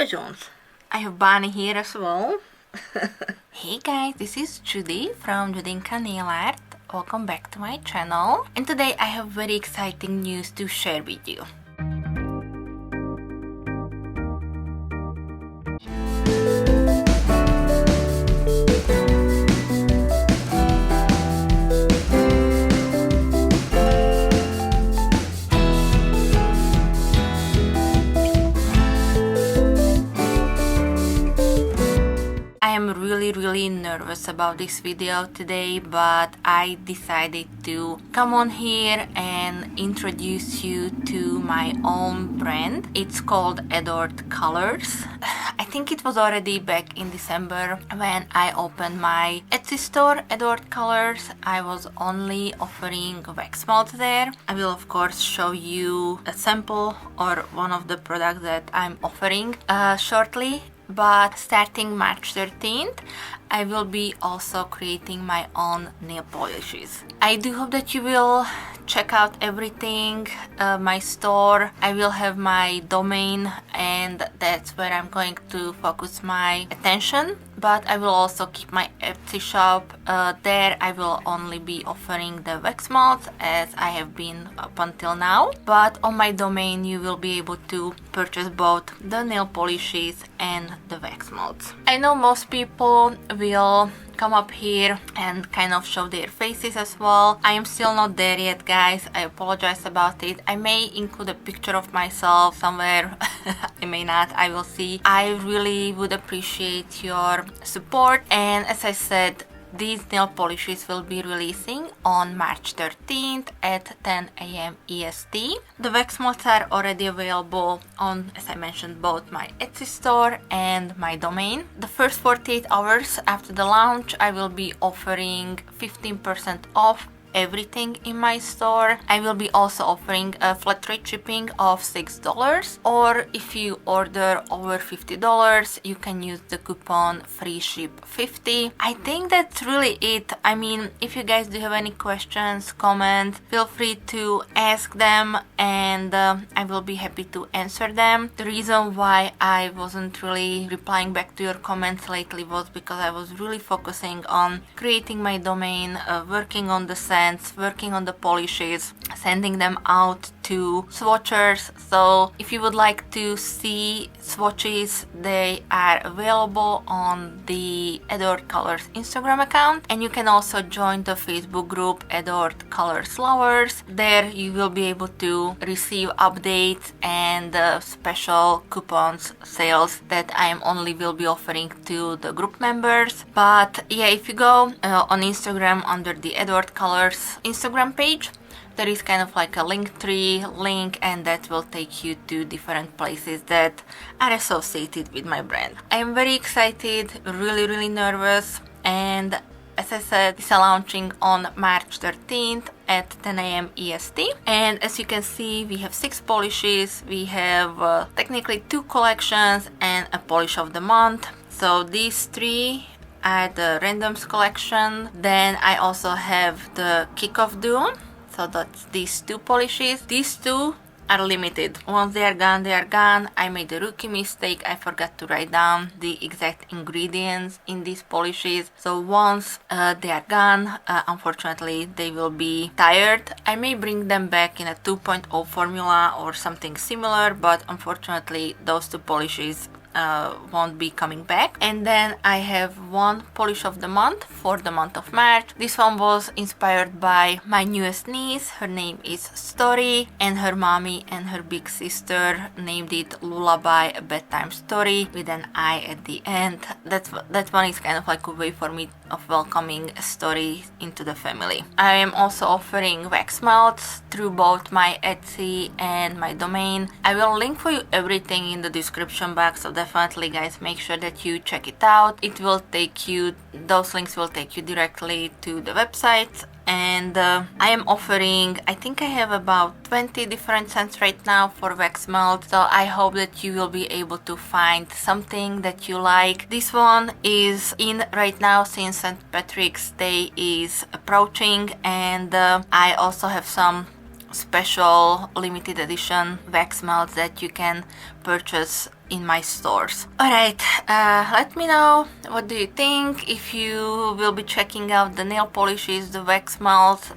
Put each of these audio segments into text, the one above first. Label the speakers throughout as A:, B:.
A: pigeons. I have Bunny here as well.
B: Hey guys, this is Judy from Judita Nail Art. Welcome back to my channel. And today I have very exciting news to share with you. I am really nervous about this video today, but I decided to come on here and introduce you to my own brand. It's called Adored Colors. I think it was already back in December when I opened my Etsy store, Adored Colors. I was only offering wax melts there. I will of course show you a sample or one of the products that I'm offering shortly. But starting March 13th, I will be also creating my own nail polishes. I do hope that you will check out everything, my store. I will have my domain, and that's where I'm going to focus my attention. But I will also keep my Etsy shop. There I will only be offering the wax melts as I have been up until now. But on my domain you will be able to purchase both the nail polishes and the wax melts. I know most people will come up here and kind of show their faces as well. I am still not there yet, guys. I apologize about it. I may include a picture of myself somewhere. I may not. I will see. I really would appreciate your support, and as I said, these nail polishes will be releasing on March 13th at 10 AM EST. The wax melts are already available on, as I mentioned, both my Etsy store and my domain. The first 48 hours after the launch, I will be offering 15% off everything in my store. I will be also offering a flat rate shipping of $6, or if you order over $50 you can use the coupon FREESHIP50. I think that's really it. I mean, if you guys do have any questions, comments, feel free to ask them, and I will be happy to answer them. The reason why I wasn't really replying back to your comments lately was because I was really focusing on creating my domain, working on the scents, working on the polishes, sending them out to swatchers. So if you would like to see swatches, they are available on the Adored Colors Instagram account, and you can also join the Facebook group Adored Colors Lovers. There you will be able to receive updates and special coupons sales that I am only will be offering to the group members. But yeah, if you go on Instagram under the Adored Colors Instagram page, there is kind of like a Linktree link, and that will take you to different places that are associated with my brand. I am very excited, really nervous, and as I said, it's launching on March 13th at 10 AM EST. And as you can see, we have 6 polishes. We have technically 2 collections and a polish of the month. So these 3 are the randoms collection. Then I also have the kickoff duo. So that's these 2 polishes. These 2 are limited. Once they are gone, they are gone. I made a rookie mistake. I forgot to write down the exact ingredients in these polishes. So once they are gone, unfortunately, they will be tired. I may bring them back in a 2.0 formula or something similar, but unfortunately, those 2 polishes won't be coming back. And then I have 1 polish of the month for the month of March. This one was inspired by my newest niece. Her name is Story, and her mommy and her big sister named it Lullaby, a bedtime story with an I at the end. That one is kind of like a way for me of welcoming a story into the family. I am also offering wax melts through both my Etsy and my domain. I will link for you everything in the description box, so definitely guys, make sure that you check it out. It will take you, those links will take you directly to the website. And I am offering, I think I have about 20 different scents right now for wax melt, so I hope that you will be able to find something that you like. This one is in right now since St. Patrick's Day is approaching, and I also have some special limited edition wax melts that you can purchase in my stores. Alright, let me know what do you think, if you will be checking out the nail polishes, the wax melts.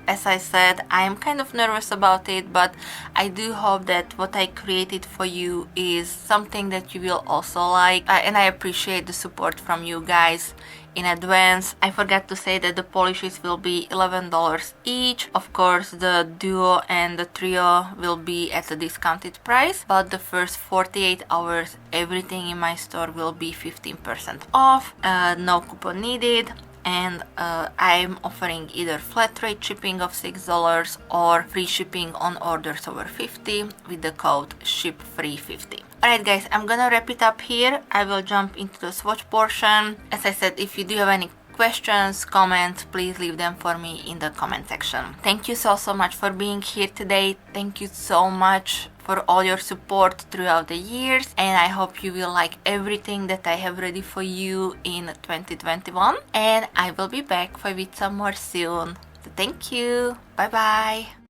B: As I said, I am kind of nervous about it, but I do hope that what I created for you is something that you will also like, and I appreciate the support from you guys in advance. I forgot to say that the polishes will be $11 each. Of course, the duo and the trio will be at a discounted price, but the first 48 hours everything in my store will be 15% off, no coupon needed. And I'm offering either flat rate shipping of $6 or free shipping on orders over 50 with the code SHIPFREE50. Alright guys, I'm gonna wrap it up here. I will jump into the swatch portion. As I said, if you do have any questions, comments, please leave them for me in the comment section. Thank you so much for being here today. Thank you so much for all your support throughout the years, and I hope you will like everything that I have ready for you in 2021, and I will be back with some more soon. So thank you. Bye bye.